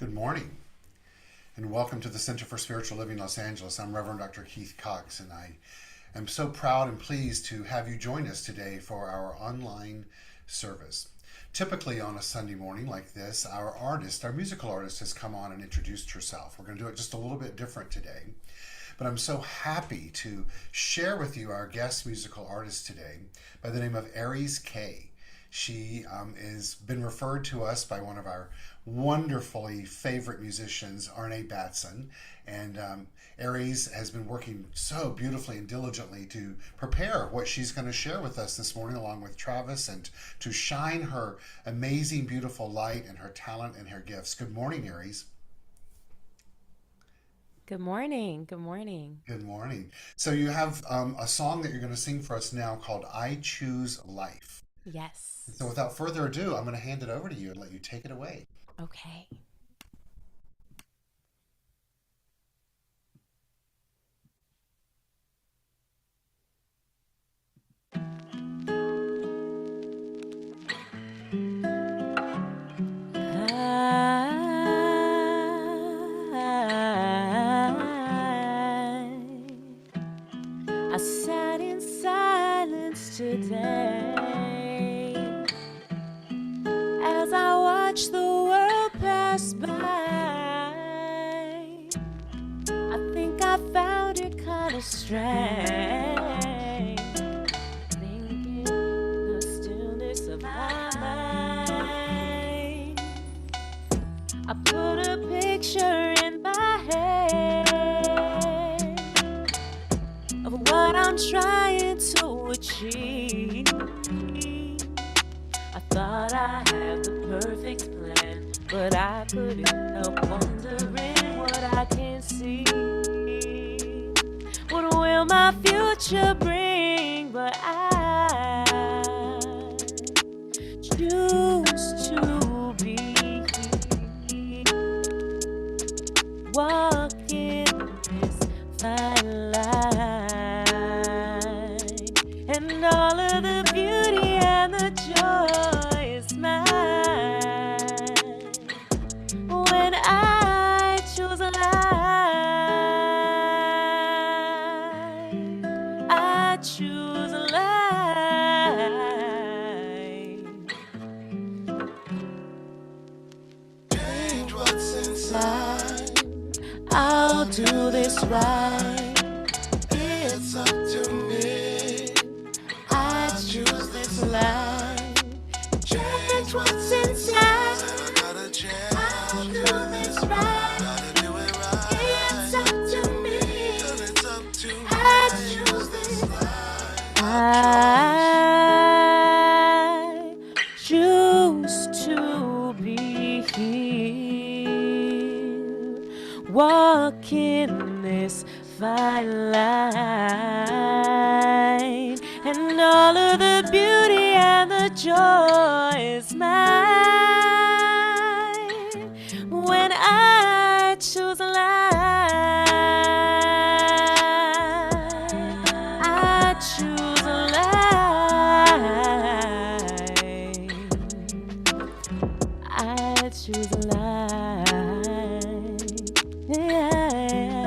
Good morning, and welcome to the Center for Spiritual Living Los Angeles. I'm Reverend Dr. Keith Cox, and I am so proud and pleased to have you join us today for our online service. Typically on a Sunday morning like this, our musical artist, has come on and introduced herself. We're going to do it just a little bit different today. But I'm so happy to share with you our guest musical artist today by the name of Aries K. She is been referred to us by one of our wonderfully favorite musicians, Arne Batson. And Aries has been working so beautifully and diligently to prepare what she's going to share with us this morning, along with Travis, and to shine her amazing, beautiful light and her talent and her gifts. Good morning, Aries. Good morning. Good morning. Good morning. So you have a song that you're going to sing for us now called I Choose Life. Yes. So without further ado, I'm going to hand it over to you and let you take it away. Okay. I sat in silence today as I watched the world pass by. I think I found it kind of strange, thinking the stillness of my mind. I put a picture in my head of what I'm trying to achieve. I thought I had the perfect plan, but I couldn't help wondering what I can't see. What will my future bring? But I choose to be walking this fine line, and all of the beauty and the joy is mine when I choose a life. I choose a life. Change what's inside. I'll do this right. It's up to me. I choose this life. Change what's inside. I'll do this right. It's up to me. I choose this life. I choose to be here, walking this fine line, and all of the beauty and the joy is mine when I choose a life. I choose a life. I choose a life. Yeah.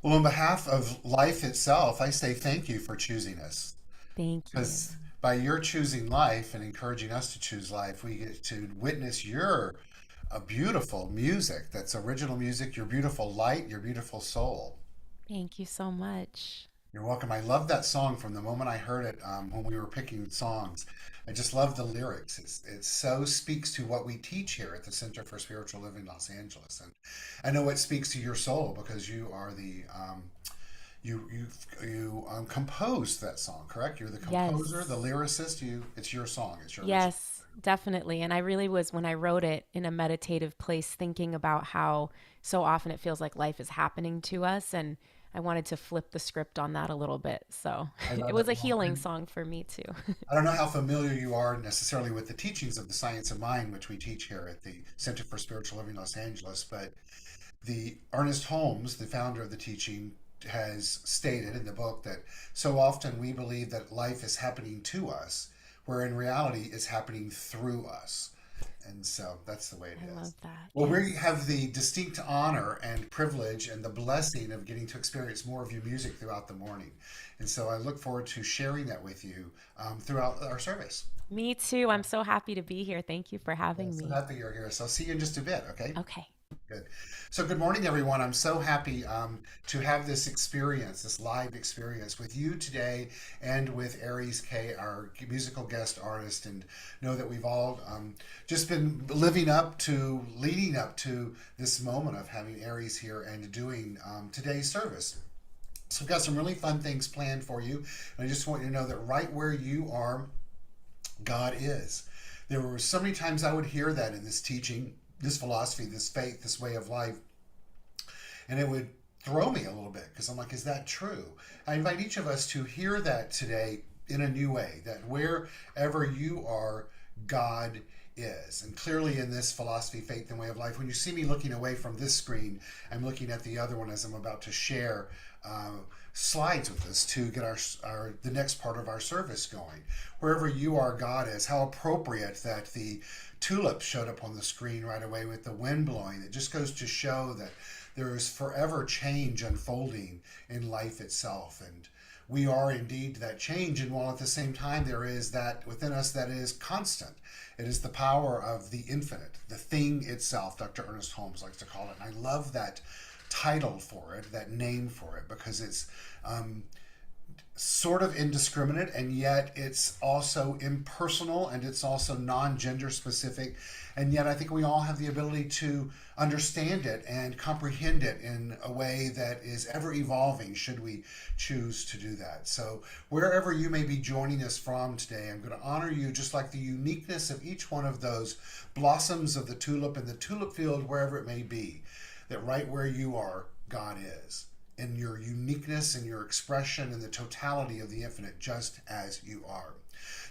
Well, on behalf of life itself, I say thank you for choosing us. Thank you. Because by your choosing life and encouraging us to choose life, we get to witness your beautiful music. That's original music, your beautiful light, your beautiful soul. Thank you so much. You're welcome. I love that song from the moment I heard it when we were picking songs. I just love the lyrics. It so speaks to what we teach here at the Center for Spiritual Living Los Angeles. And I know it speaks to your soul because you are the you composed that song, correct? You're the composer, the Yes. lyricist. It's your song. It's your original. Yes, definitely. And I really was, when I wrote it, in a meditative place, thinking about how so often it feels like life is happening to us. And I wanted to flip the script on that a little bit. So I it love it. was a Well, healing and song for me too. I don't know how familiar you are necessarily with the teachings of the science of mind, which we teach here at the Center for Spiritual Living Los Angeles, but the Ernest Holmes, the founder of the teaching, has stated in the book that so often we believe that life is happening to us, where in reality it's happening through us. And so that's the way it I love is. that. Well, we Yes. have the distinct honor and privilege and the blessing of getting to experience more of your music throughout the morning. And so I look forward to sharing that with you throughout our service. Me too. I'm so happy to be here. Thank you for Yeah, having so me. happy you're here. So I'll see you in just a bit, okay? Okay. Good. So, good morning, everyone. I'm so happy to have this experience, this live experience with you today and with Aries K, our musical guest artist, and know that we've all just been leading up to this moment of having Aries here and doing today's service. So, we've got some really fun things planned for you. And I just want you to know that right where you are, God is. There were so many times I would hear that in this teaching, this philosophy, this faith, this way of life, and it would throw me a little bit because I'm like, is that true? I invite each of us to hear that today in a new way, that wherever you are, God is. And clearly in this philosophy, faith, and way of life, when you see me looking away from this screen, I'm looking at the other one as I'm about to share slides with us to get our the next part of our service going. Wherever you are, God is. How appropriate that the tulip showed up on the screen right away with the wind blowing. It just goes to show that there is forever change unfolding in life itself. And we are indeed that change. And while at the same time there is that within us that is constant, it is the power of the infinite, the thing itself, Dr. Ernest Holmes likes to call it. And I love that title for it, that name for it, because it's sort of indiscriminate, and yet it's also impersonal, and it's also non-gender specific, and yet I think we all have the ability to understand it and comprehend it in a way that is ever evolving should we choose to do that. So wherever you may be joining us from today, I'm going to honor you just like the uniqueness of each one of those blossoms of the tulip in the tulip field, wherever it may be, that right where you are, God is, in your uniqueness and your expression and the totality of the infinite, just as you are.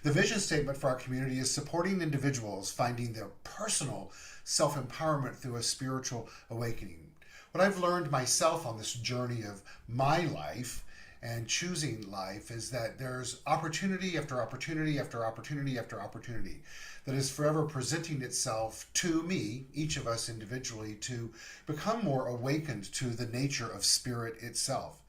The vision statement for our community is supporting individuals finding their personal self-empowerment through a spiritual awakening. What I've learned myself on this journey of my life and choosing life is that there's opportunity after opportunity after opportunity after opportunity that is forever presenting itself to me, each of us individually, to become more awakened to the nature of spirit itself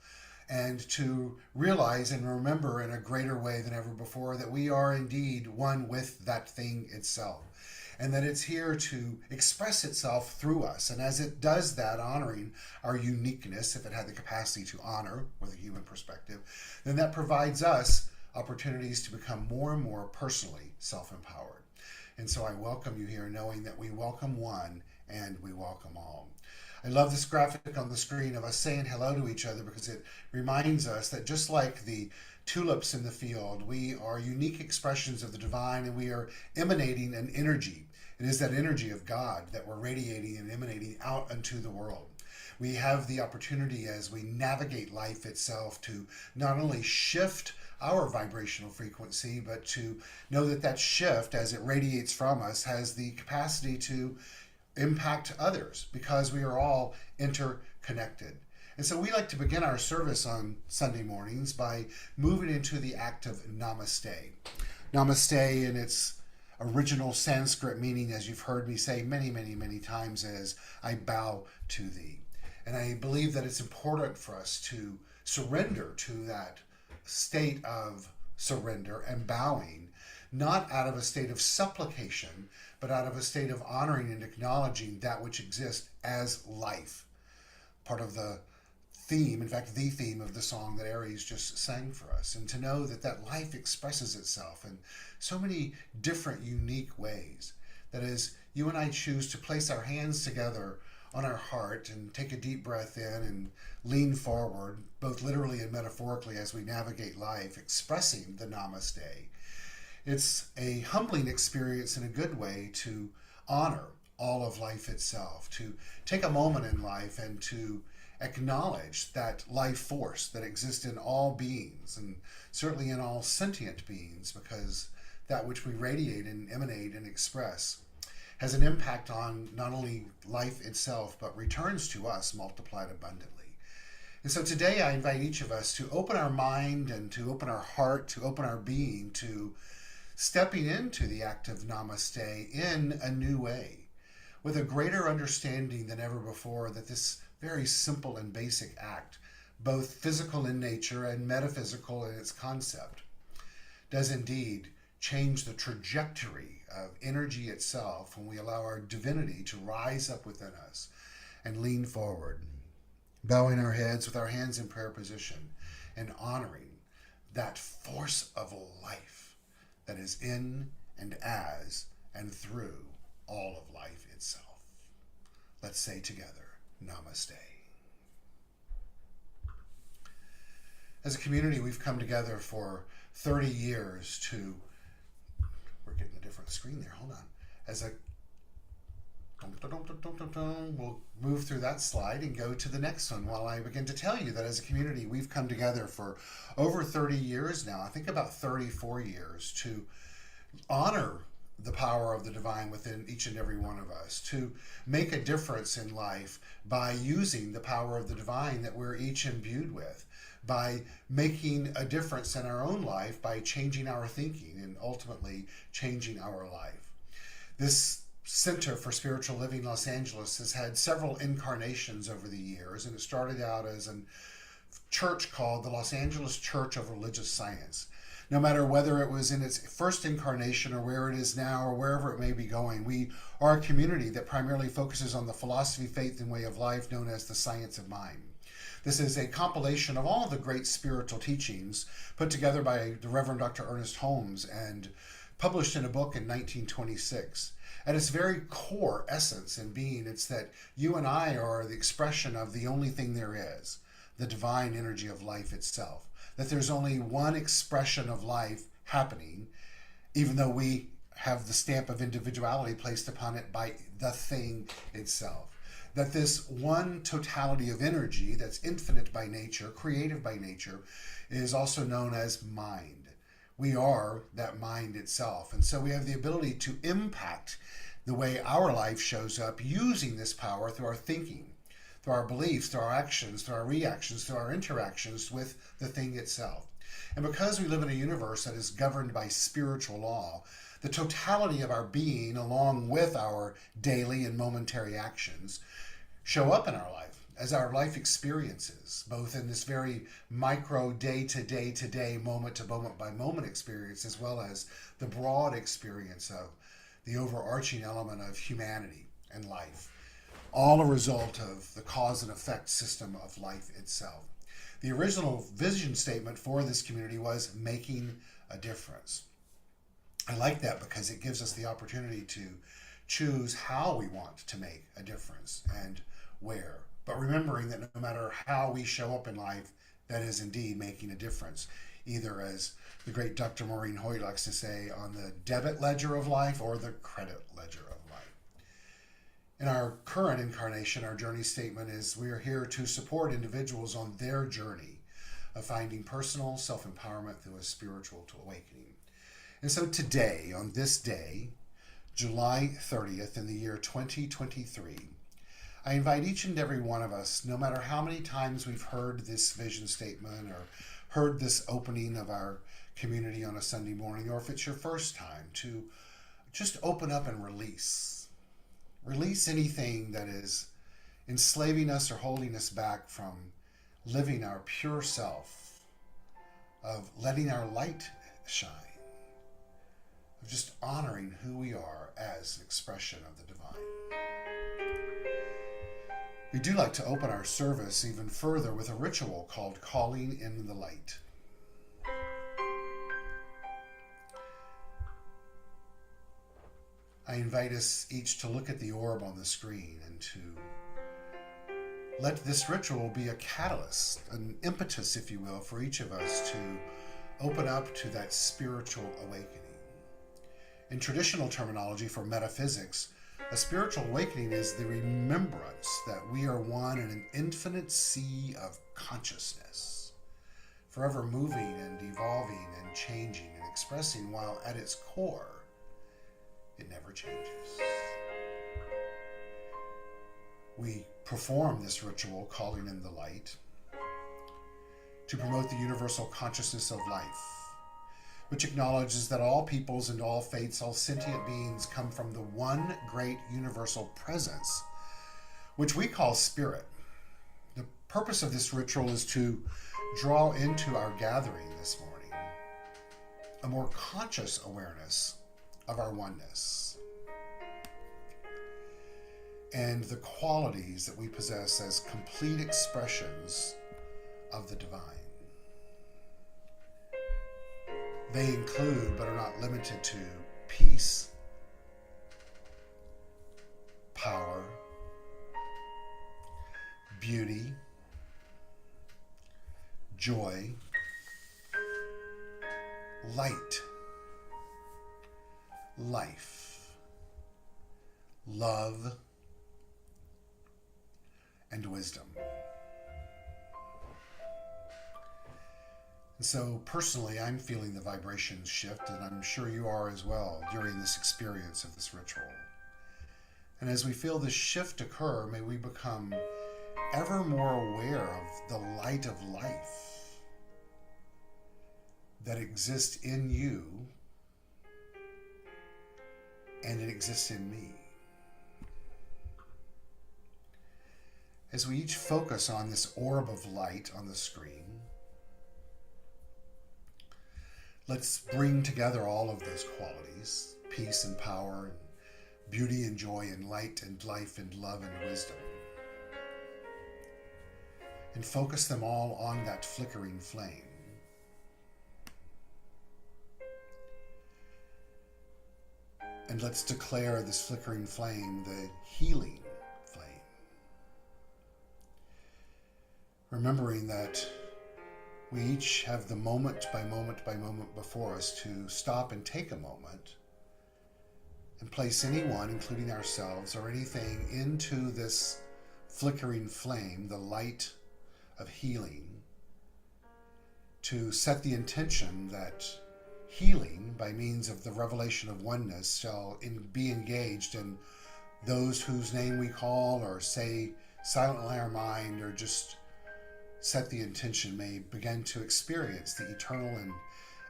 and to realize and remember in a greater way than ever before that we are indeed one with that thing itself, and that it's here to express itself through us. And as it does that, honoring our uniqueness, if it had the capacity to honor with a human perspective, then that provides us opportunities to become more and more personally self-empowered. And so I welcome you here, knowing that we welcome one and we welcome all. I love this graphic on the screen of us saying hello to each other because it reminds us that just like the tulips in the field, we are unique expressions of the divine, and we are emanating an energy. It is that energy of God that we're radiating and emanating out into the world. We have the opportunity as we navigate life itself to not only shift our vibrational frequency, but to know that that shift, as it radiates from us, has the capacity to impact others because we are all interconnected. And so we like to begin our service on Sunday mornings by moving into the act of namaste. Namaste in its original Sanskrit meaning, as you've heard me say many, many, many times, is I bow to thee. And I believe that it's important for us to surrender to that state of surrender and bowing, not out of a state of supplication, but out of a state of honoring and acknowledging that which exists as life. Part of the theme, in fact, the theme of the song that Aries just sang for us, and to know that that life expresses itself in so many different, unique ways. That is, you and I choose to place our hands together on our heart and take a deep breath in and lean forward, both literally and metaphorically, as we navigate life, expressing the namaste. It's a humbling experience in a good way to honor all of life itself, to take a moment in life and to acknowledge that life force that exists in all beings, and certainly in all sentient beings, because that which we radiate and emanate and express has an impact on not only life itself, but returns to us multiplied abundantly. And so today I invite each of us to open our mind and to open our heart, to open our being, to stepping into the act of namaste in a new way, with a greater understanding than ever before that this very simple and basic act, both physical in nature and metaphysical in its concept, does indeed change the trajectory of energy itself when we allow our divinity to rise up within us and lean forward, bowing our heads with our hands in prayer position and honoring that force of life that is in and as and through all of life itself. Let's say together, Namaste. As a community, we've come together for 30 years to, we're getting a different screen there, hold on. We'll move through that slide and go to the next one while I begin to tell you that as a community, we've come together for over 30 years now, I think about 34 years, to honor the power of the divine within each and every one of us, to make a difference in life by using the power of the divine that we're each imbued with, by making a difference in our own life by changing our thinking and ultimately changing our life. This Center for Spiritual Living Los Angeles has had several incarnations over the years, and it started out as a church called the Los Angeles Church of Religious Science. No matter whether it was in its first incarnation or where it is now or wherever it may be going, we are a community that primarily focuses on the philosophy, faith, and way of life known as the science of mind. This is a compilation of all of the great spiritual teachings put together by the Reverend Dr. Ernest Holmes and published in a book in 1926. At its very core essence and being, it's that you and I are the expression of the only thing there is, the divine energy of life itself. That there's only one expression of life happening, even though we have the stamp of individuality placed upon it by the thing itself. That this one totality of energy that's infinite by nature, creative by nature, is also known as mind. We are that mind itself. And so we have the ability to impact the way our life shows up using this power through our thinking, through our beliefs, through our actions, through our reactions, through our interactions with the thing itself. And because we live in a universe that is governed by spiritual law, the totality of our being, along with our daily and momentary actions, show up in our life as our life experiences, both in this very micro day-to-day, moment-to-moment by moment experience, as well as the broad experience of the overarching element of humanity and life, all a result of the cause and effect system of life itself. The original vision statement for this community was making a difference. I like that because it gives us the opportunity to choose how we want to make a difference and where. But remembering that no matter how we show up in life, that is indeed making a difference, either as the great Dr. Maureen Hoy likes to say, on the debit ledger of life or the credit ledger of life. In our current incarnation, our journey statement is we are here to support individuals on their journey of finding personal self-empowerment through a spiritual awakening. And so today, on this day, July 30th in the year 2023, I invite each and every one of us, no matter how many times we've heard this vision statement or heard this opening of our community on a Sunday morning, or if it's your first time, to just open up and release. Release anything that is enslaving us or holding us back from living our pure self, of letting our light shine, of just honoring who we are as an expression of the divine. We do like to open our service even further with a ritual called Calling in the Light. I invite us each to look at the orb on the screen and to let this ritual be a catalyst, an impetus, if you will, for each of us to open up to that spiritual awakening. In traditional terminology for metaphysics, A spiritual awakening is the remembrance that we are one in an infinite sea of consciousness, forever moving and evolving and changing and expressing, while at its core, it never changes. We perform this ritual, calling in the light, to promote the universal consciousness of life, which acknowledges that all peoples and all faiths, all sentient beings come from the one great universal presence, which we call spirit. The purpose of this ritual is to draw into our gathering this morning a more conscious awareness of our oneness and the qualities that we possess as complete expressions of the divine. They include, but are not limited to, peace, power, beauty, joy, light, life, love, and wisdom. And so personally, I'm feeling the vibrations shift, and I'm sure you are as well during this experience of this ritual. And as we feel this shift occur, may we become ever more aware of the light of life that exists in you, and it exists in me. As we each focus on this orb of light on the screen, let's bring together all of those qualities, peace and power, and beauty and joy, and light and life and love and wisdom, and focus them all on that flickering flame. And let's declare this flickering flame the healing flame, remembering that we each have the moment by moment by moment before us to stop and take a moment and place anyone, including ourselves, or anything into this flickering flame, the light of healing, to set the intention that healing, by means of the revelation of oneness, shall be engaged in those whose name we call or say silently in our mind, or just set the intention, may begin to experience the eternal and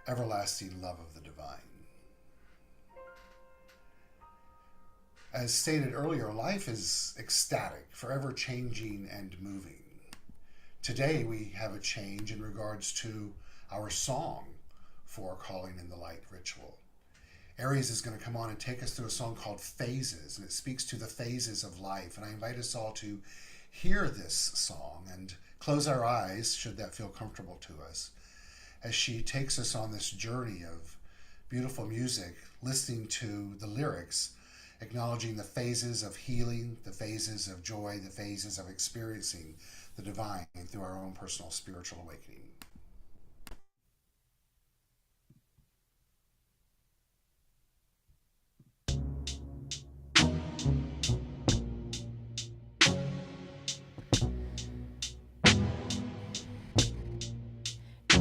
everlasting love of the divine. As stated earlier, life is ecstatic, forever changing and moving. Today we have a change in regards to our song for calling in the light ritual. Aries is going to come on and take us through a song called Phases, and it speaks to the phases of life. And I invite us all to hear this song and close our eyes, should that feel comfortable to us, as she takes us on this journey of beautiful music, listening to the lyrics, acknowledging the phases of healing, the phases of joy, the phases of experiencing the divine through our own personal spiritual awakening.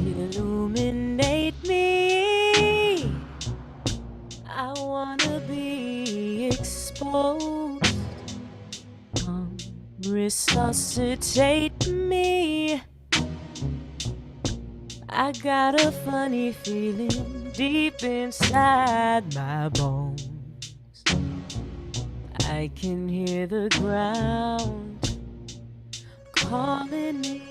Illuminate me. I wanna be exposed. Resuscitate me. I got a funny feeling deep inside my bones. I can hear the ground calling me.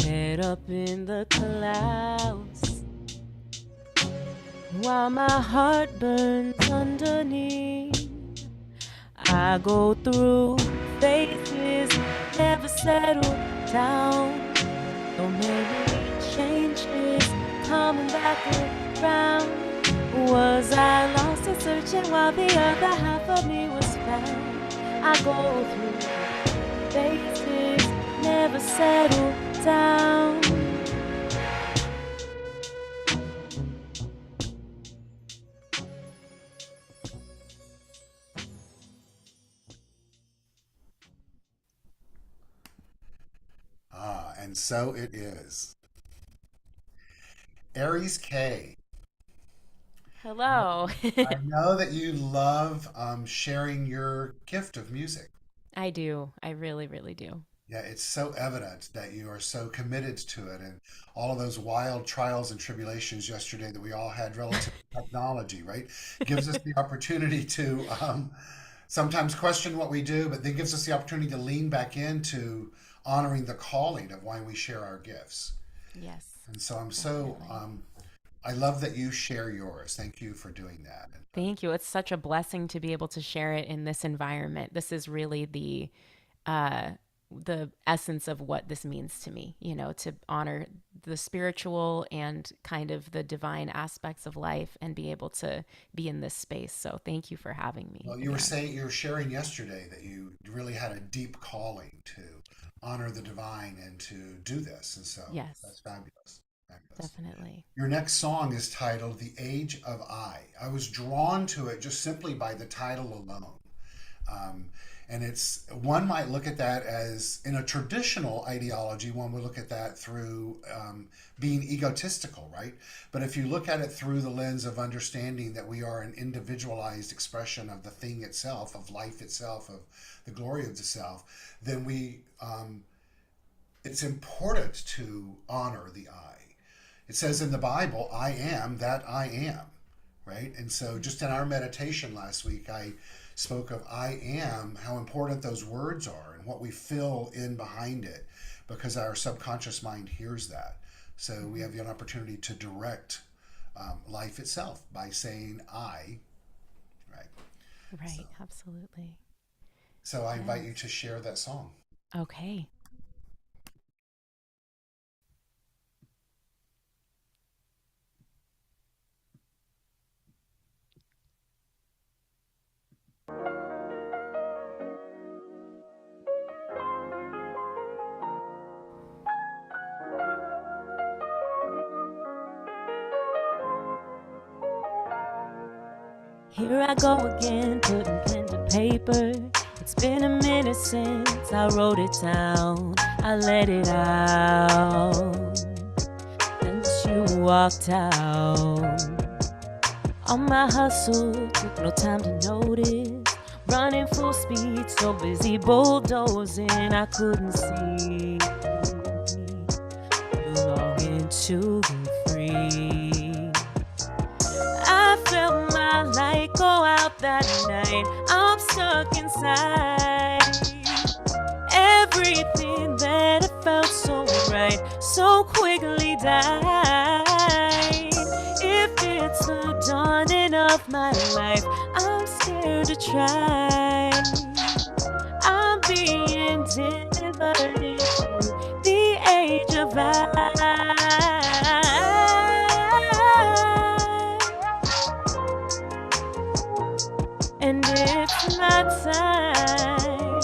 Head up in the clouds while my heart burns underneath. I go through phases, never settle down. So many changes coming back around. Was I lost and searching while the other half of me was found? I go through phases, never settle down. And so it is. Aries K. Hello. I know that you love sharing your gift of music. I do. I really, really do. Yeah, it's so evident that you are so committed to it, and all of those wild trials and tribulations yesterday that we all had relative to technology, right? Gives us the opportunity to sometimes question what we do, but then gives us the opportunity to lean back into honoring the calling of why we share our gifts. Yes, And so I'm so definitely. I love that you share yours. Thank you for doing that. And, Thank you. It's such a blessing to be able to share it in this environment. This is really uh the essence of what this means to me, to honor the spiritual and kind of the divine aspects of life and be able to be in this space. So thank you for having me well, you were again. saying you were sharing yesterday that you really had a deep calling to honor the divine and to do this, and so Yes, that's fabulous. Fabulous. definitely. Your next song is titled "The Age of I." I was drawn to it just simply by the title alone. Um, and it's one might look at that as in a traditional ideology, one would look at that through being egotistical, right? But if you look at it through the lens of understanding that we are an individualized expression of the thing itself, of life itself, of the glory of the self, then it's important to honor the I. It says in the Bible, I am that I am, right? And so just in our meditation last week, I spoke of I am, how important those words are and what we fill in behind it because our subconscious mind hears that. So we Hmm. have the opportunity to direct life itself by saying I, right? So, Right, absolutely. so I invite you Yes. to share that song. Okay. Here I go again, putting pen to paper. It's been a minute since I wrote it down. I let it out. Then you walked out. On my hustle, took no time to notice. Running full speed, so busy bulldozing, I couldn't see you longing to be free. I felt my light go out that night. I'm stuck inside. Everything that I felt so right, so quickly died. If it's the dawning of my life, I'm scared to try. I'm being delivered into the age of I. And it's my time.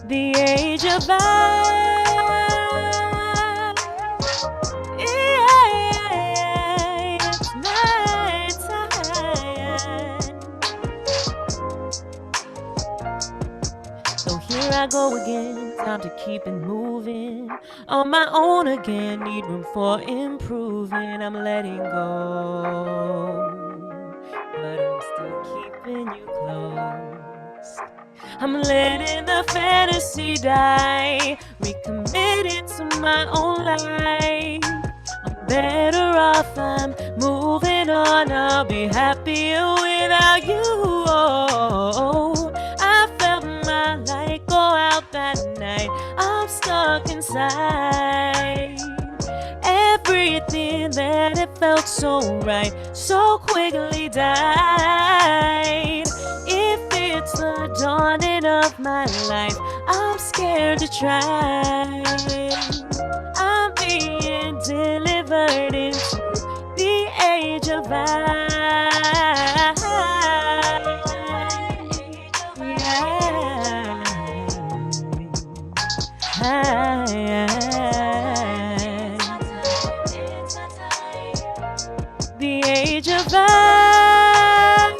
The age of I. Yeah, it's my time. So here I go again, time to keep it moving. On my own again, need room for improving. I'm letting go, but I'm still keeping you close. I'm letting the fantasy die, recommitting to my own life. I'm better off, I'm moving on. I'll be happier without you. Oh, I felt my light go out that night. I'm stuck inside. Everything that it felt so right, so quickly died. If it's the dawning of my life, I'm scared to try. I'm being delivered into the age of I. The age of I.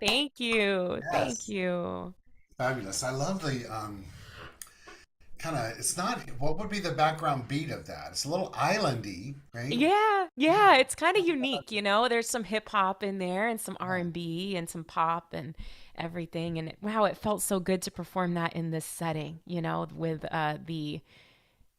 Thank you. Thank Yes, you. fabulous. I love the kind of. It's not. What would be the background beat of that? It's a little islandy, right? Yeah, Yeah. yeah, it's kind of unique, you know. There's some hip hop in there and some Yeah. R&B and some pop and everything. And wow, it felt so good to perform that in this setting, you know, with the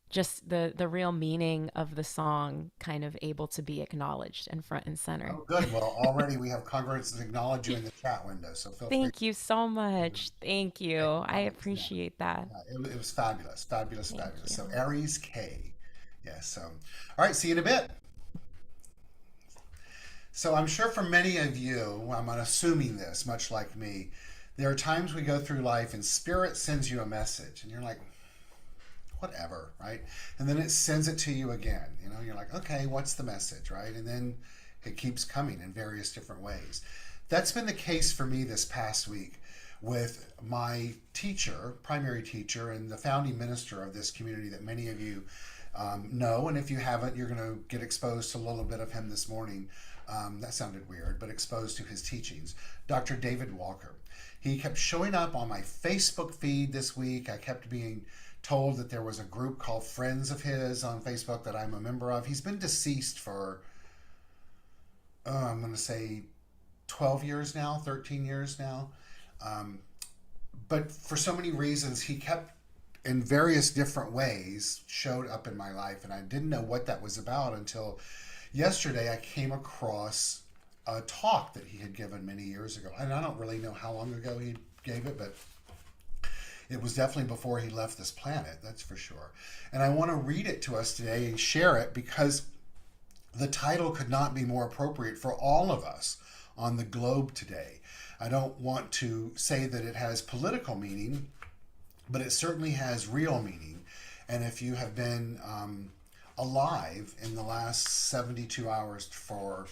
just the real meaning of the song kind of able to be acknowledged and front and center. Oh, good. Well, already we have congruence to acknowledge you in the chat window, so feel free Thank you so to much. Thank you. say I comments now. appreciate that. It was fabulous, fabulous, Thank fabulous. So you. Aries K. Yes. So, all right. See you in a bit. So I'm sure for many of you, I'm assuming this, much like me, there are times we go through life and spirit sends you a message, and you're like, whatever, right? And then it sends it to you again. You know, you're like, okay, what's the message, right? And then it keeps coming in various different ways. That's been the case for me this past week with my teacher, primary teacher, and the founding minister of this community that many of you know. And if you haven't, you're going to get exposed to a little bit of him this morning. That sounded weird, but exposed to his teachings. Dr. David Walker. He kept showing up on my Facebook feed this week. I kept being told that there was a group called Friends of his on Facebook that I'm a member of. He's been deceased for, I'm going to say 12 years now, 13 years now. Um, but for so many reasons, he kept in various different ways showed up in my life, and I didn't know what that was about until yesterday. I came across a talk that he had given many years ago, and I don't really know how long ago he gave it, but it was definitely before he left this planet, that's for sure. And I want to read it to us today and share it because the title could not be more appropriate for all of us on the globe today. I don't want to say that it has political meaning, but it certainly has real meaning. And if you have been alive in the last 72 hours for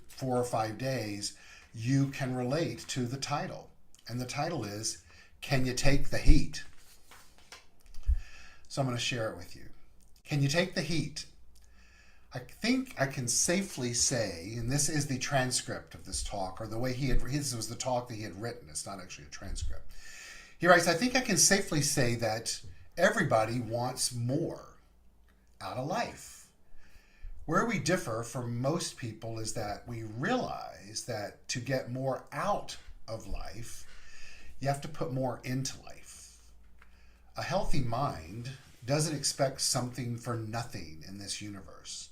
4 or 5 days, you can relate to the title. And the title is, Can You Take the Heat? So I'm going to share it with you. Can you take the heat? I think I can safely say, and this is the transcript of this talk, or the way his was the talk that he had written. It's not actually a transcript. He writes, I think I can safely say that everybody wants more out of life. Where we differ from most people is that we realize that to get more out of life, you have to put more into life. A healthy mind doesn't expect something for nothing in this universe.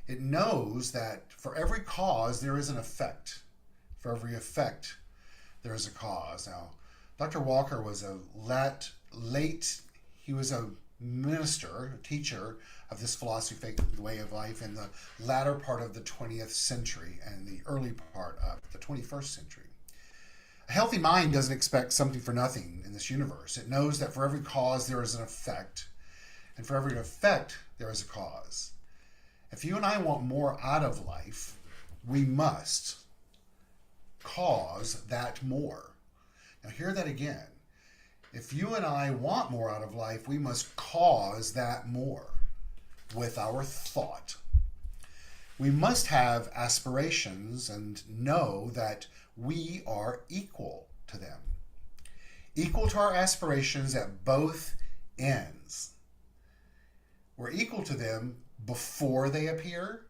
It knows that for every cause, there is an effect. For every effect, there is a cause. Now, Dr. Walker was he was a minister, a teacher of this philosophy, way of life in the latter part of the 20th century and the early part of the 21st century. A healthy mind doesn't expect something for nothing in this universe. It knows that for every cause, there is an effect, and for every effect, there is a cause. If you and I want more out of life, we must cause that more. Now, hear that again. If you and I want more out of life, we must cause that more with our thought. We must have aspirations and know that we are equal to them, equal to our aspirations at both ends. We're equal to them before they appear,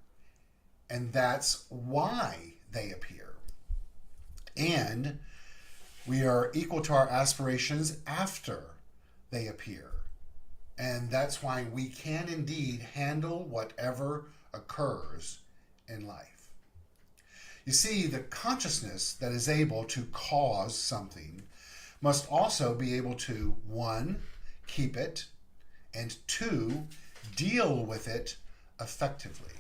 and that's why they appear. And we are equal to our aspirations after they appear. And that's why we can indeed handle whatever occurs in life. You see, the consciousness that is able to cause something must also be able to, one, keep it, and two, deal with it effectively.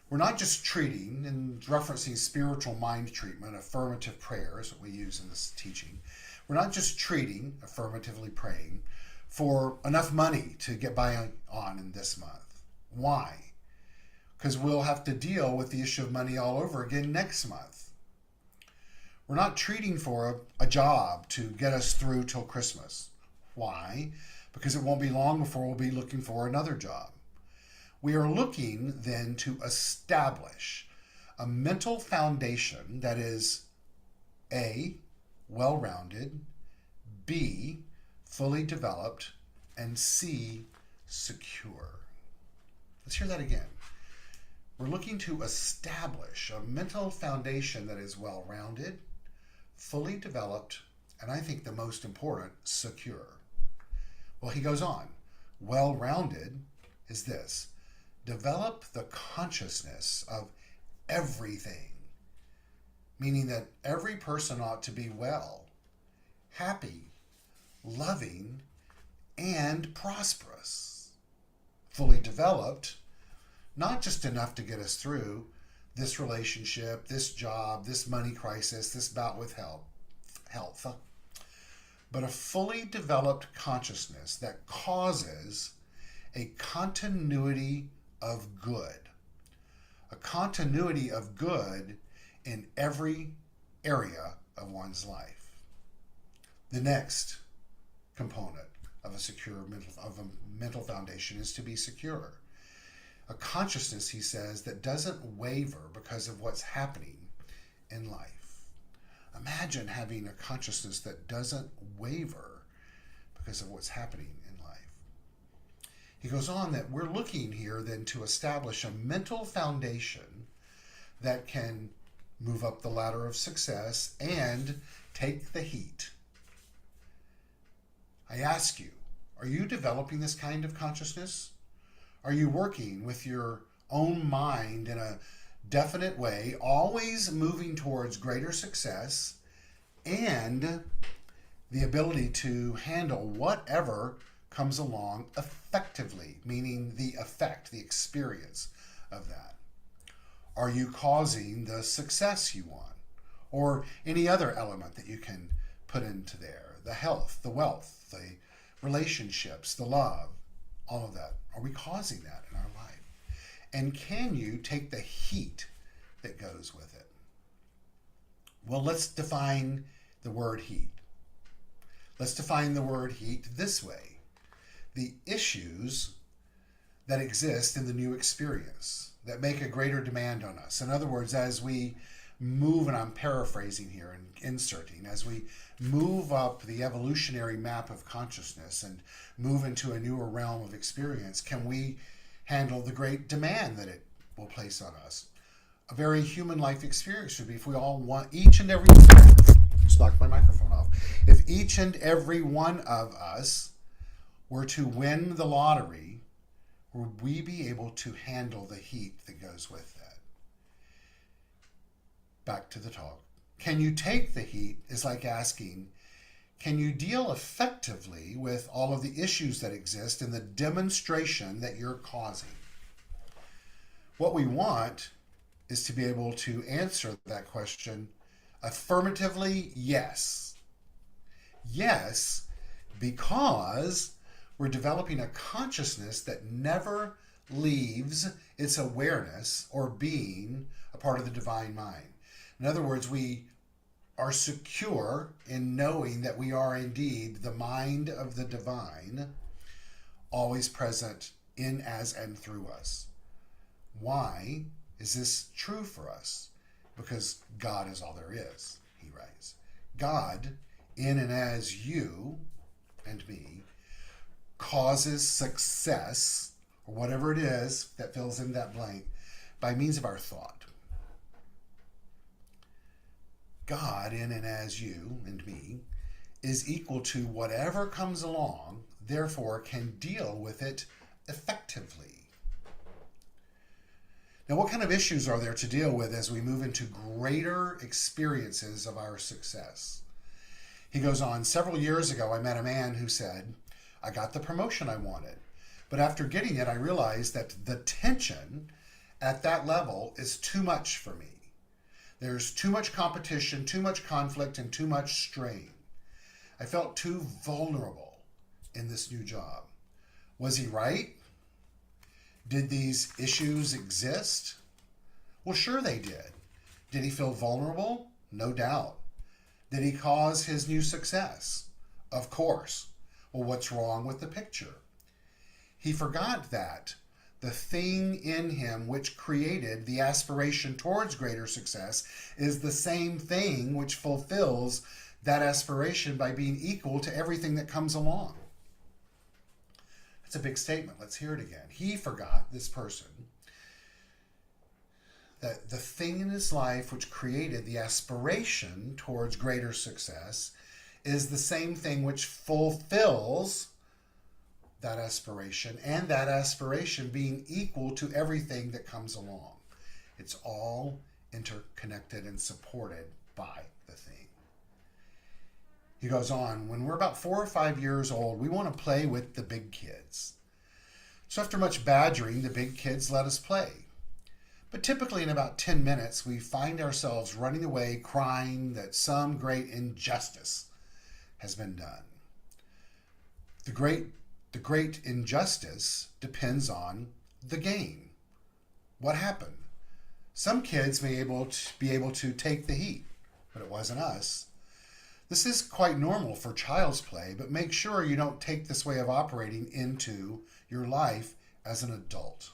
We're not just treating and referencing spiritual mind treatment, affirmative prayers that we use in this teaching. We're not just treating, affirmatively praying, for enough money to get by on in this month. Why? Because we'll have to deal with the issue of money all over again next month. We're not treating for a job to get us through till Christmas. Why? Because it won't be long before we'll be looking for another job. We are looking then to establish a mental foundation that is A, well-rounded, B, fully developed, and C, secure. Let's hear that again. We're looking to establish a mental foundation that is well-rounded, fully developed, and I think the most important, secure. Well, he goes on. Well-rounded is this: develop the consciousness of everything, meaning that every person ought to be well, happy, loving, and prosperous. Fully developed, not just enough to get us through this relationship, this job, this money crisis, this bout with health, but a fully developed consciousness that causes a continuity of good. A continuity of good in every area of one's life. The next component of a mental foundation is to be secure. A consciousness, he says, that doesn't waver because of what's happening in life. Imagine having a consciousness that doesn't waver because of what's happening in life. He goes on that we're looking here then to establish a mental foundation that can move up the ladder of success and take the heat. I ask you, are you developing this kind of consciousness? Are you working with your own mind in a definite way, always moving towards greater success and the ability to handle whatever comes along effectively, meaning the effect, the experience of that? Are you causing the success you want? Or any other element that you can put into there? The health, the wealth, the relationships, the love, all of that. Are we causing that in our life? And can you take the heat that goes with it? Well, let's define the word heat. Let's define the word heat this way: the issues that exist in the new experience that make a greater demand on us. In other words, as we move, and I'm paraphrasing here and inserting, as we move up the evolutionary map of consciousness and move into a newer realm of experience, can we handle the great demand that it will place on us? A very human life experience would be if we all want each and every, just knocked my microphone off, if each and every one of us were to win the lottery, would we be able to handle the heat that goes with that? Back to the talk. Can you take the heat is like asking, can you deal effectively with all of the issues that exist in the demonstration that you're causing? What we want is to be able to answer that question affirmatively, yes. Yes, because we're developing a consciousness that never leaves its awareness or being a part of the divine mind. In other words, we are secure in knowing that we are indeed the mind of the divine, always present in, as, and through us. Why is this true for us? Because God is all there is, he writes. God, in and as you and me, causes success, or whatever it is that fills in that blank, by means of our thought. God, in and as you and me, is equal to whatever comes along, therefore can deal with it effectively. Now, what kind of issues are there to deal with as we move into greater experiences of our success? He goes on, several years ago, I met a man who said, I got the promotion I wanted, but after getting it, I realized that the tension at that level is too much for me. There's too much competition, too much conflict, and too much strain. I felt too vulnerable in this new job. Was he right? Did these issues exist? Well, sure they did. Did he feel vulnerable? No doubt. Did he cause his new success? Of course. Well, what's wrong with the picture? He forgot that the thing in him which created the aspiration towards greater success is the same thing which fulfills that aspiration by being equal to everything that comes along. That's a big statement. Let's hear it again. He forgot, this person, that the thing in his life which created the aspiration towards greater success is the same thing which fulfills that aspiration, and that aspiration being equal to everything that comes along. It's all interconnected and supported by the thing. He goes on, when we're about 4 or 5 years old, we want to play with the big kids. So after much badgering, the big kids let us play. But typically in about 10 minutes, we find ourselves running away crying that some great injustice has been done. The great injustice depends on the game. What happened? Some kids may be able to take the heat, but it wasn't us. This is quite normal for child's play, but make sure you don't take this way of operating into your life as an adult.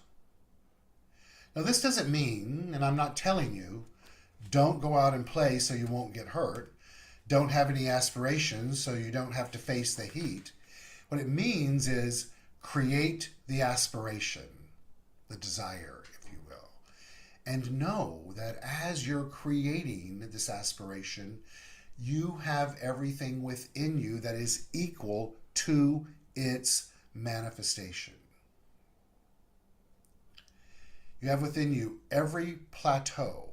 Now, this doesn't mean, and I'm not telling you, don't go out and play so you won't get hurt. Don't have any aspirations so you don't have to face the heat. What it means is create the aspiration, the desire, if you will, and know that as you're creating this aspiration, you have everything within you that is equal to its manifestation. You have within you every plateau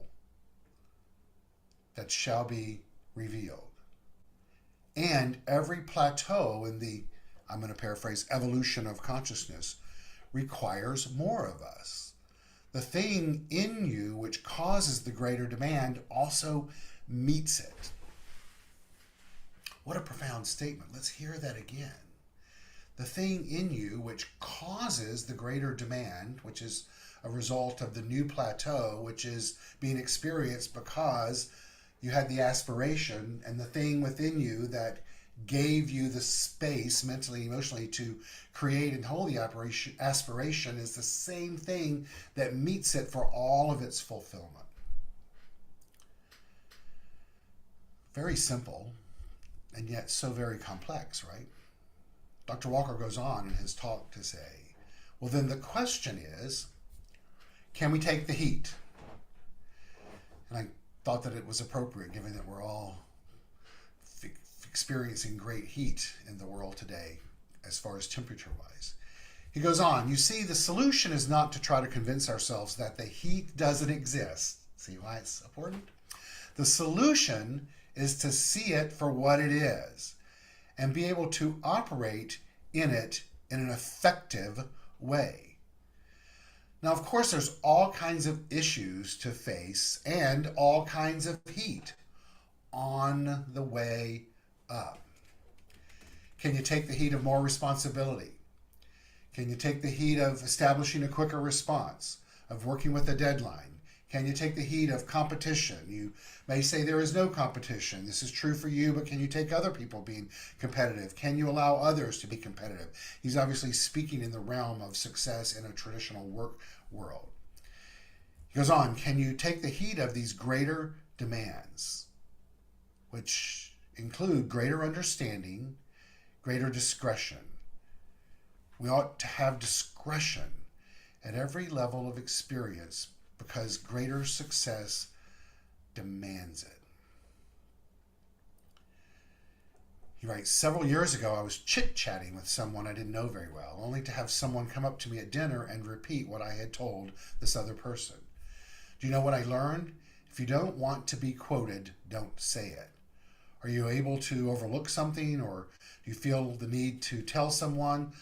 that shall be revealed. And every plateau in the, I'm going to paraphrase, evolution of consciousness requires more of us. The thing in you which causes the greater demand also meets it. What a profound statement. Let's hear that again. The thing in you which causes the greater demand, which is a result of the new plateau, which is being experienced because you had the aspiration, and the thing within you that gave you the space mentally, emotionally to create and hold the aspiration is the same thing that meets it for all of its fulfillment. Very simple, and yet so very complex, right? Dr. Walker goes on in his talk to say, well, then the question is, can we take the heat? And I thought that it was appropriate, given that we're all experiencing great heat in the world today, as far as temperature-wise. He goes on, you see, the solution is not to try to convince ourselves that the heat doesn't exist. See why it's important? The solution is to see it for what it is and be able to operate in it in an effective way. Now, of course, there's all kinds of issues to face and all kinds of heat on the way up. Can you take the heat of more responsibility? Can you take the heat of establishing a quicker response, of working with a deadline? Can you take the heat of competition? You may say there is no competition. This is true for you, but can you take other people being competitive? Can you allow others to be competitive? He's obviously speaking in the realm of success in a traditional work world. He goes on, can you take the heat of these greater demands, which include greater understanding, greater discretion? We ought to have discretion at every level of experience because greater success demands it. He writes, several years ago I was chit-chatting with someone I didn't know very well, only to have someone come up to me at dinner and repeat what I had told this other person. Do you know what I learned? If you don't want to be quoted, don't say it. Are you able to overlook something, or do you feel the need to tell someone?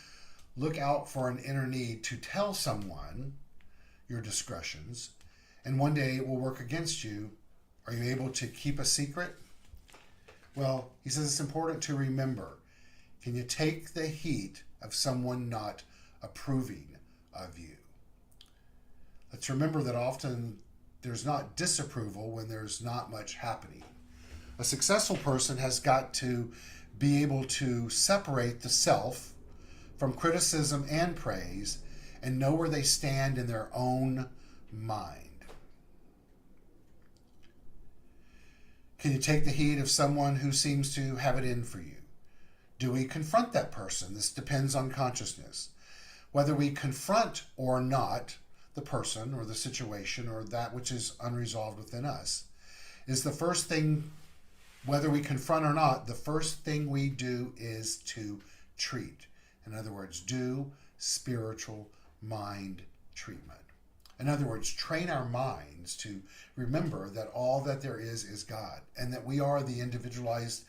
Look out for an inner need to tell someone your discretions, and one day it will work against you. Are you able to keep a secret? Well, he says it's important to remember. Can you take the heat of someone not approving of you? Let's remember that often there's not disapproval when there's not much happening. A successful person has got to be able to separate the self from criticism and praise and know where they stand in their own mind? Can you take the heat of someone who seems to have it in for you? Do we confront that person? This depends on consciousness. Whether we confront or not the person or the situation or that which is unresolved within us is the first thing. Whether we confront or not, the first thing we do is to treat. In other words, do spiritual mind treatment. In other words, train our minds to remember that all that there is God, and that we are the individualized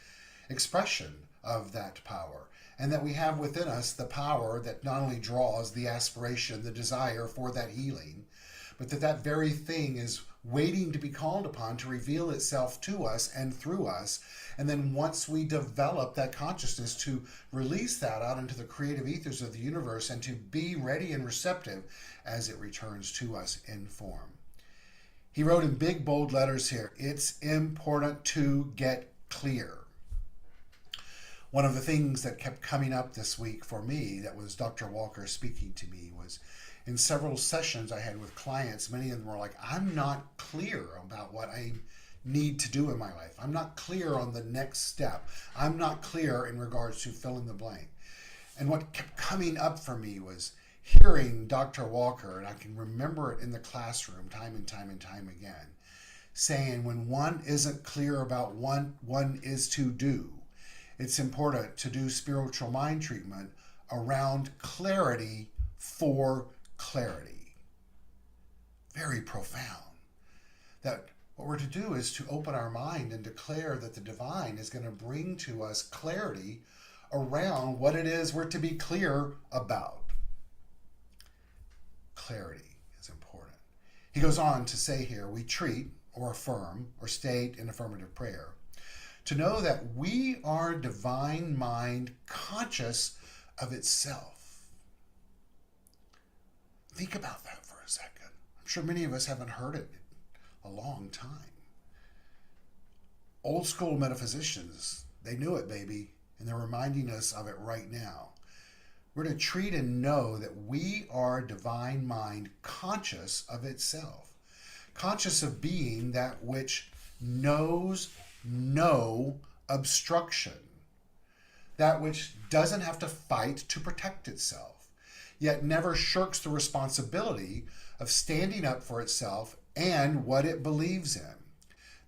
expression of that power, and that we have within us the power that not only draws the aspiration, the desire for that healing, but that very thing is waiting to be called upon to reveal itself to us and through us. And then once we develop that consciousness, to release that out into the creative ethers of the universe and to be ready and receptive as it returns to us in form. He wrote in big, bold letters here, it's important to get clear. One of the things that kept coming up this week for me, that was Dr. Walker speaking to me, was in several sessions I had with clients, many of them were like, I'm not clear about what I need to do in my life. I'm not clear on the next step. I'm not clear in regards to fill in the blank. And what kept coming up for me was hearing Dr. Walker, and I can remember it in the classroom time and time and time again, saying when one isn't clear about what one is to do, it's important to do spiritual mind treatment around clarity for clarity. Very profound. That what we're to do is to open our mind and declare that the divine is going to bring to us clarity around what it is we're to be clear about. Clarity is important. He goes on to say here, we treat or affirm or state in affirmative prayer to know that we are divine mind conscious of itself. Think about that for a second. I'm sure many of us haven't heard it in a long time. Old school metaphysicians, they knew it, baby, and they're reminding us of it right now. We're to treat and know that we are divine mind conscious of itself, conscious of being that which knows no obstruction, that which doesn't have to fight to protect itself, yet never shirks the responsibility of standing up for itself and what it believes in.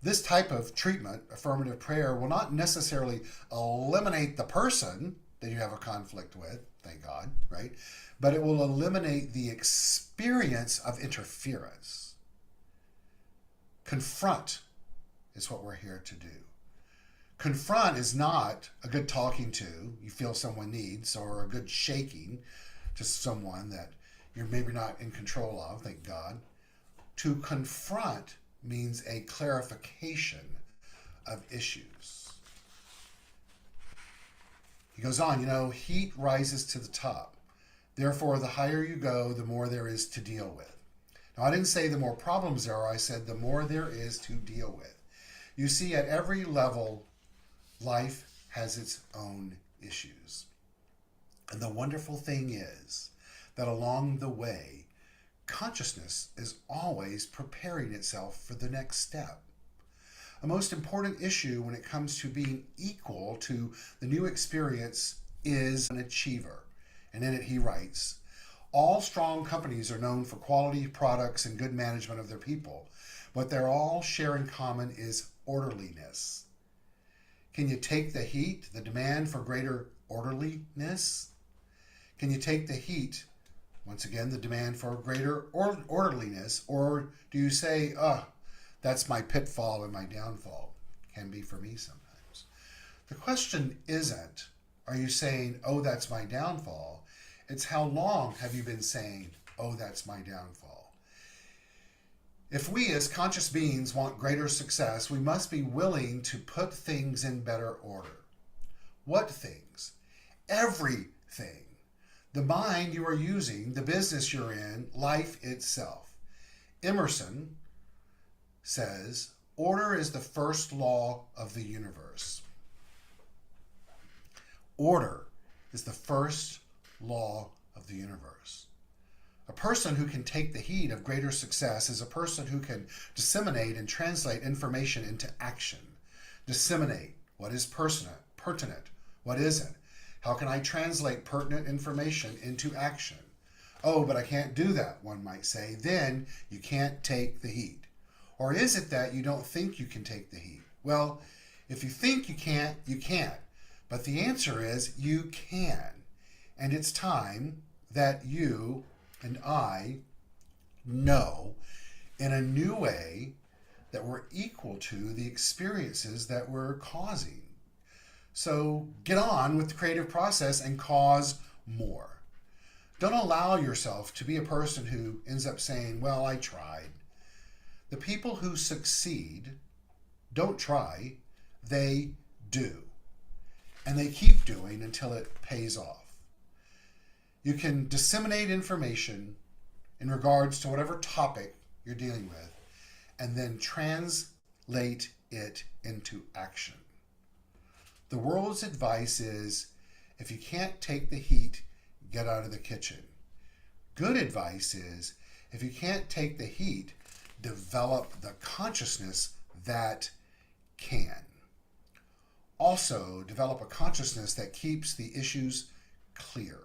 This type of treatment, affirmative prayer, will not necessarily eliminate the person that you have a conflict with, thank God, right? But it will eliminate the experience of interference. Confront is what we're here to do. Confront is not a good talking to you feel someone needs, or a good shaking to someone that you're maybe not in control of, thank God. To confront means a clarification of issues. He goes on, heat rises to the top. Therefore, the higher you go, the more there is to deal with. Now, I didn't say the more problems there are, I said the more there is to deal with. You see, at every level, life has its own issues. And the wonderful thing is that along the way, consciousness is always preparing itself for the next step. A most important issue when it comes to being equal to the new experience is an achiever. And in it he writes, all strong companies are known for quality products and good management of their people. What they're all share in common is orderliness. Can you take the heat, the demand for greater orderliness? Can you take the heat, once again, the demand for greater orderliness? Or do you say, that's my pitfall and my downfall? Can be for me sometimes. The question isn't, are you saying, oh, that's my downfall? It's how long have you been saying, oh, that's my downfall? If we as conscious beings want greater success, we must be willing to put things in better order. What things? Everything. The mind you are using, the business you're in, life itself. Emerson says, order is the first law of the universe. Order is the first law of the universe. A person who can take the heat of greater success is a person who can disseminate and translate information into action. Disseminate. What is pertinent? What isn't? How can I translate pertinent information into action? Oh, but I can't do that, one might say. Then you can't take the heat. Or is it that you don't think you can take the heat? Well, if you think you can't, you can't. But the answer is you can. And it's time that you and I know in a new way that we're equal to the experiences that we're causing. So get on with the creative process and cause more. Don't allow yourself to be a person who ends up saying, well, I tried. The people who succeed don't try, they do. And they keep doing until it pays off. You can disseminate information in regards to whatever topic you're dealing with and then translate it into action. The world's advice is, if you can't take the heat, get out of the kitchen. Good advice is, if you can't take the heat, develop the consciousness that can. Also, develop a consciousness that keeps the issues clear.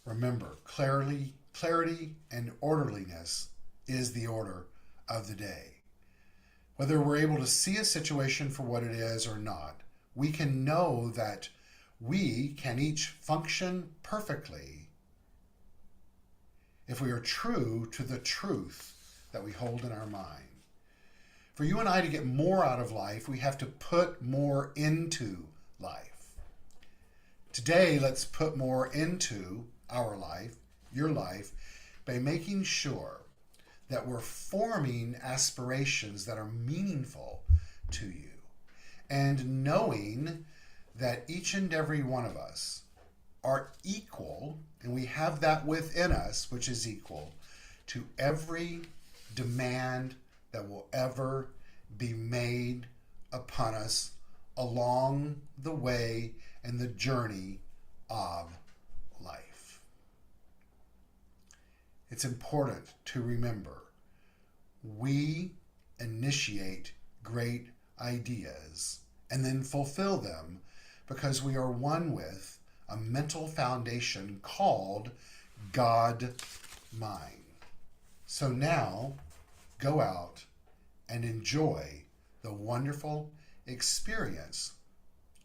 Remember, clarity and orderliness is the order of the day. Whether we're able to see a situation for what it is or not, we can know that we can each function perfectly if we are true to the truth that we hold in our mind. For you and I to get more out of life, we have to put more into life. Today, let's put more into our life, your life, by making sure that we're forming aspirations that are meaningful to you, and knowing that each and every one of us are equal, and we have that within us, which is equal to every demand that will ever be made upon us along the way and the journey of life. It's important to remember we initiate great ideas and then fulfill them because we are one with a mental foundation called God Mind. So now, go out and enjoy the wonderful experience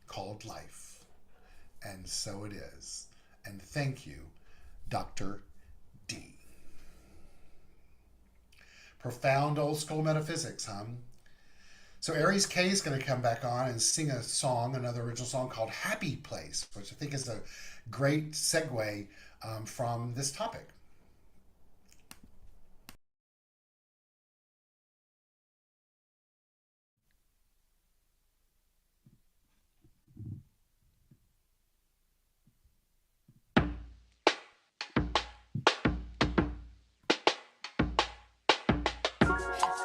called life. And so it is. And thank you, Dr. D. Profound old school metaphysics, huh? So Aries K is going to come back on and sing a song, another original song called Happy Place, which I think is a great segue from this topic.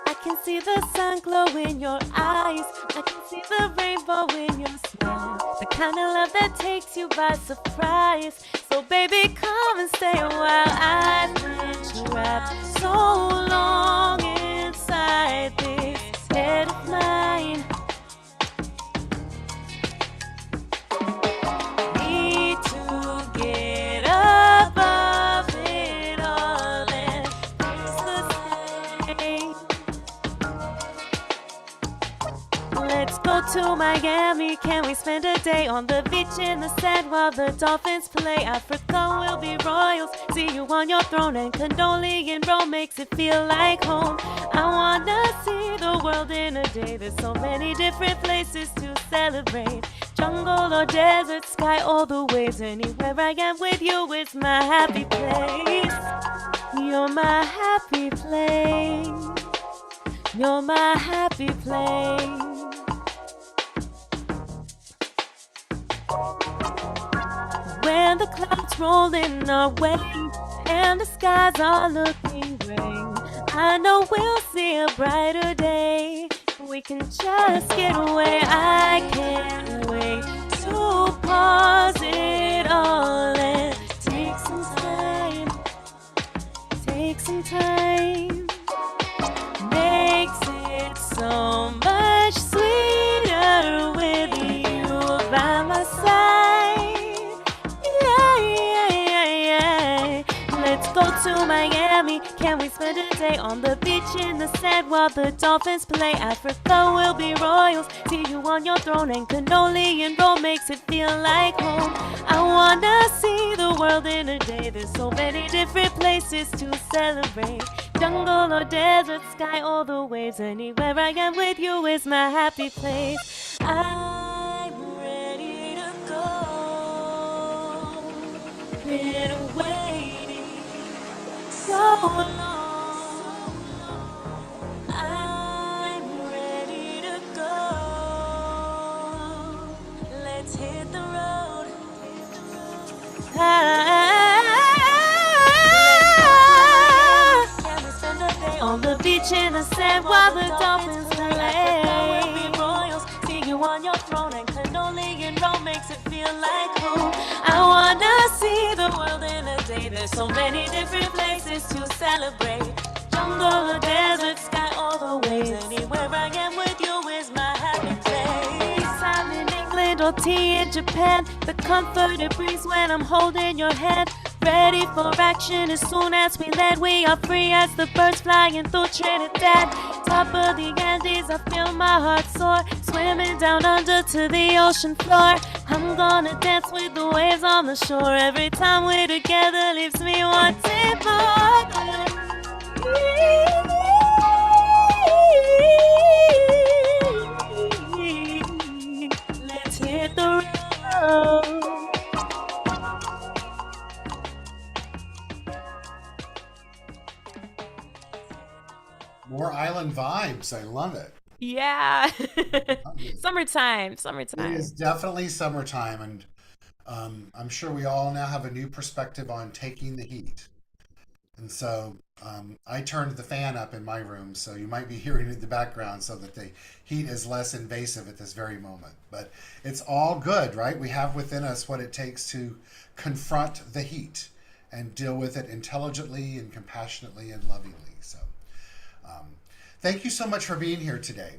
I can see the sun glow in your eyes. I can see the rainbow in your smile. The kind of love that takes you by surprise. So baby, come and stay a while. I've been trapped so long inside this head of mine. Need to get above it all and face the same. Let's go to Miami. Can we spend a day on the beach in the sand while the dolphins play? Africa will be royals. See you on your throne, and cannoli and roll makes it feel like home. I wanna see the world in a day. There's so many different places to celebrate. Jungle or desert, sky or the waves. Anywhere I am with you is my happy place. You're my happy place. You're my happy place. When the clouds roll in our way and the skies are looking gray, I know we'll see a brighter day. We can just get away. I can't wait Can we spend a day on the beach in the sand while the dolphins play? Africa will be royals. See you on your throne, and cannoli and roll makes it feel like home. I wanna see the world in a day. There's so many different places to celebrate. Jungle or desert, sky or the waves. Anywhere I am with you is my happy place. I'm ready to go. Been waiting so long. I'm ready to go. Let's hit the road. Can we spend a day on the beach in the sand while the dolphins play? We'll be royals, see you on your throne, and cannoli and roll makes it feel like home. I wanna see the world in a day. There's so many different places to celebrate. Jungle or desert, sky or the waves. Anywhere I am with you is my happy place. I'm in England or tea in Japan. The comfort it brings when I'm holding your hand. Ready for action as soon as we land. We are free as the birds flying through Trinidad. Top of the Andes, I feel my heart soar. Swimming down under to the ocean floor. I'm gonna dance with the waves on the shore. Every time we're together leaves me wanting more. Let's hit the road. More island vibes. I love it. Yeah. Love it. Summertime, It summertime. is definitely summertime, and I'm sure we all now have a new perspective on taking the heat. And so I turned the fan up in my room, so you might be hearing it in the background so that the heat is less invasive at this very moment. But it's all good, right? We have within us what it takes to confront the heat and deal with it intelligently and compassionately and lovingly. So um, thank you so much for being here today.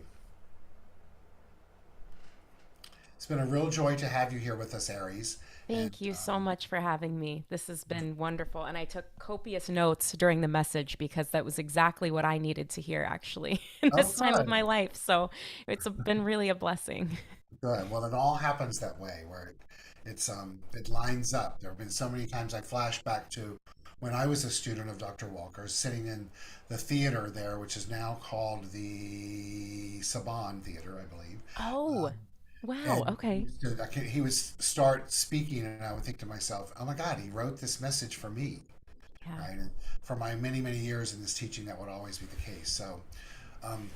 It's been a real joy to have you here with us, Aries. And Thank you so much for having me. This has been wonderful. And I took copious notes during the message because that was exactly what I needed to hear actually in oh, this time of good. my life. So been really a blessing. Good. Well, it all happens that way, where it lines up. There have been so many times I flash back to when I was a student of Dr. Walker's, sitting in the theater there, which is now called the Saban Theater, I believe. Oh, wow. And Okay. he would start speaking, and I would think to myself, "Oh my God, he wrote this message for me, Yeah. right?" And for my many, many years in this teaching, that would always be the case. So, um,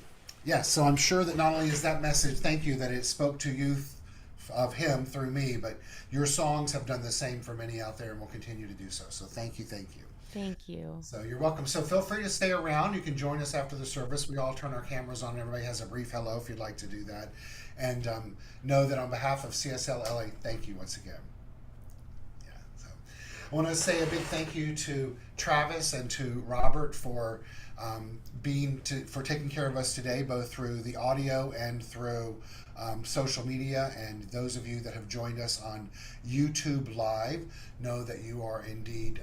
yes, so I'm sure that not only is that message, thank you, that it spoke to you of him through me, but your songs have done the same for many out there and will continue to do so. So thank you, thank you. Thank you. So you're welcome. So feel free to stay around. You can join us after the service. We all turn our cameras on. Everybody has a brief hello if you'd like to do that. And know that on behalf of CSL-LA, thank you once again. Yeah. So I want to say a big thank you to Travis and to Robert for for taking care of us today, both through the audio and through social media. And those of you that have joined us on YouTube Live, know that you are indeed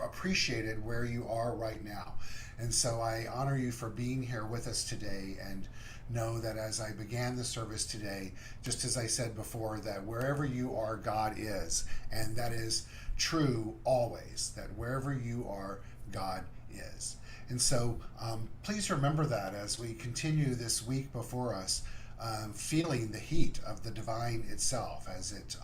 appreciated where you are right now. And so I honor you for being here with us today, and know that as I began the service today, just as I said before, that wherever you are, God is. And that is true always, that wherever you are, God is. And so please remember that as we continue this week before us, feeling the heat of the divine itself, as it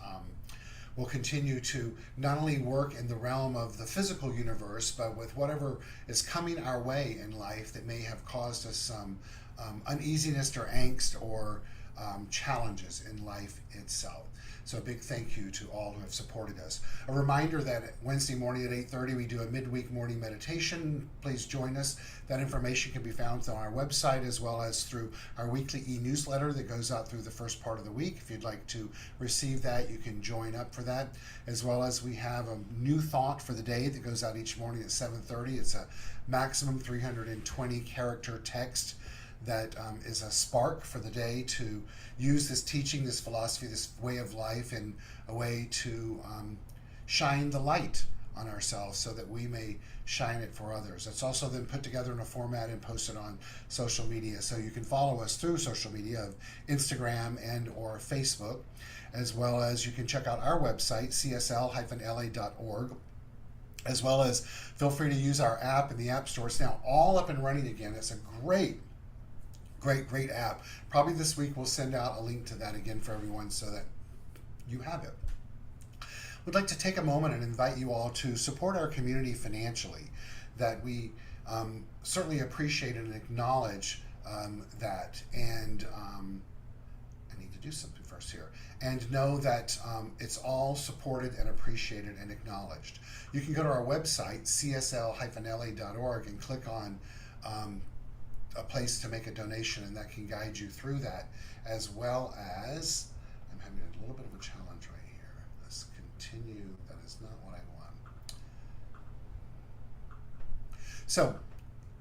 will continue to not only work in the realm of the physical universe, but with whatever is coming our way in life that may have caused us some uneasiness or angst or challenges in life itself. So a big thank you to all who have supported us. A reminder that Wednesday morning at 8:30 we do a midweek morning meditation. Please join us. That information can be found on our website as well as through our weekly e-newsletter that goes out through the first part of the week. If you'd like to receive that, you can join up for that. As well as we have a new thought for the day that goes out each morning at 7:30. It's a maximum 320 character text that is a spark for the day to use this teaching, this philosophy, this way of life in a way to shine the light on ourselves so that we may shine it for others. It's also then put together in a format and posted on social media. So you can follow us through social media of Instagram and or Facebook, as well as you can check out our website, csl-la.org, as well as feel free to use our app in the App Store. It's now all up and running again. It's a great app. Probably this week we'll send out a link to that again for everyone so that you have it. We'd like to take a moment and invite you all to support our community financially. That we certainly appreciate and acknowledge that. And I need to do something first here. And know that it's all supported and appreciated and acknowledged. You can go to our website, csl-la.org, and click on a place to make a donation, and that can guide you through that, as well as, I'm having a little bit of a challenge right here. Let's continue. That is not what I want. So,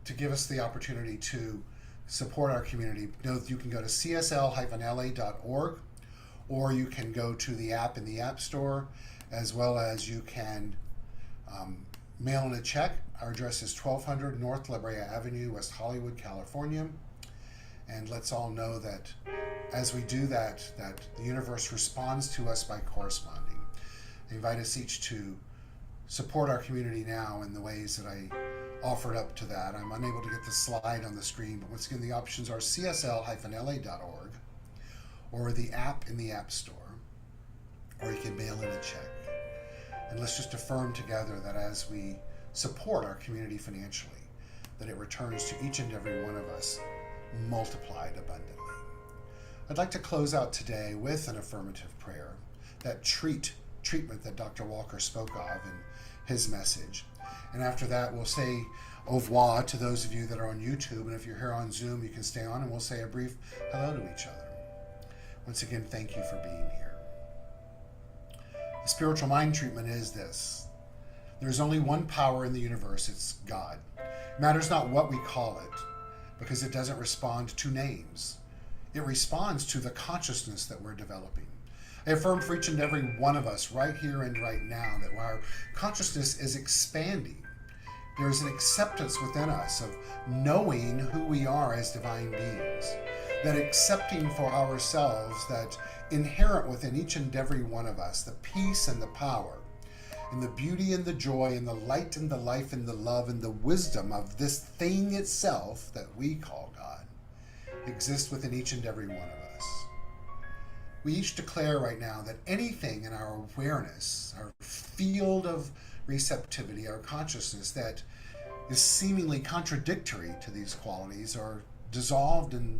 to give us the opportunity to support our community, know that you can go to csl-la.org, or you can go to the app in the App Store, as well as you can mail in a check. Our address is 1200 North La Brea Avenue, West Hollywood, California. And let's all know that as we do that, that the universe responds to us by corresponding. I invite us each to support our community now in the ways that I offered up to that. I'm unable to get the slide on the screen, but once again, the options are csl-la.org, or the app in the App Store, or you can mail in a check. And let's just affirm together that as we support our community financially, that it returns to each and every one of us multiplied abundantly. I'd like to close out today with an affirmative prayer, that treatment that Dr. Walker spoke of in his message. And after that, we'll say au revoir to those of you that are on YouTube. And if you're here on Zoom, you can stay on and we'll say a brief hello to each other. Once again, thank you for being here. The spiritual mind treatment is this. There's only one power in the universe. It's God. It matters not what we call it, because it doesn't respond to names. It responds to the consciousness that we're developing. I affirm for each and every one of us right here and right now that our consciousness is expanding. There's an acceptance within us of knowing who we are as divine beings. That accepting for ourselves that inherent within each and every one of us, the peace and the power, and the beauty and the joy and the light and the life and the love and the wisdom of this thing itself that we call God exists within each and every one of us. We each declare right now that anything in our awareness, our field of receptivity, our consciousness that is seemingly contradictory to these qualities are dissolved and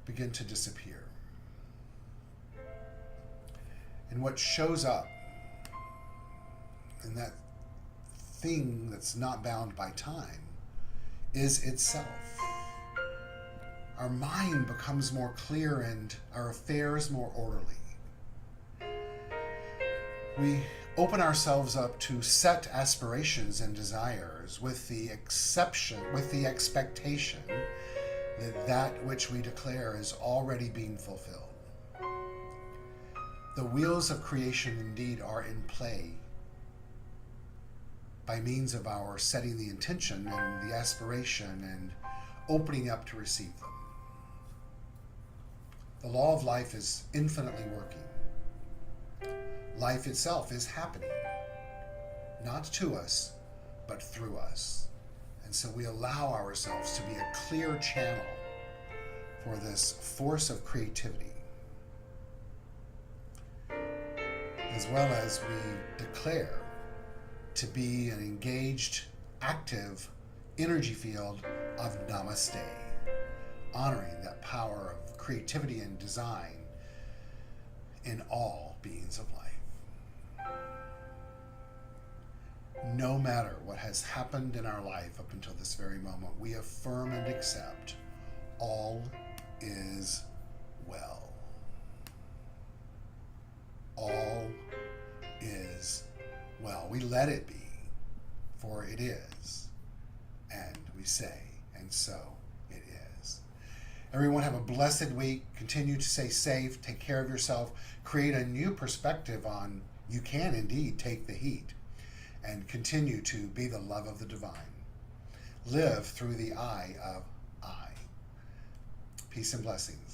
begin to disappear. And what shows up in that thing that's not bound by time is itself. Our mind becomes more clear and our affairs more orderly. We open ourselves up to set aspirations and desires with the expectation that that which we declare is already being fulfilled. The wheels of creation indeed are in play by means of our setting the intention and the aspiration and opening up to receive them. The law of life is infinitely working. Life itself is happening, not to us, but through us. And so we allow ourselves to be a clear channel for this force of creativity, as well as we declare to be an engaged, active energy field of Namaste, honoring that power of creativity and design in all beings of life. No matter what has happened in our life up until this very moment, we affirm and accept all is well. All is well. We let it be, for it is, and we say, and so it is. Everyone have a blessed week. Continue to stay safe. Take care of yourself. Create a new perspective on you can indeed take the heat. and continue to be the love of the divine. Live through the eye of I. Peace and blessings.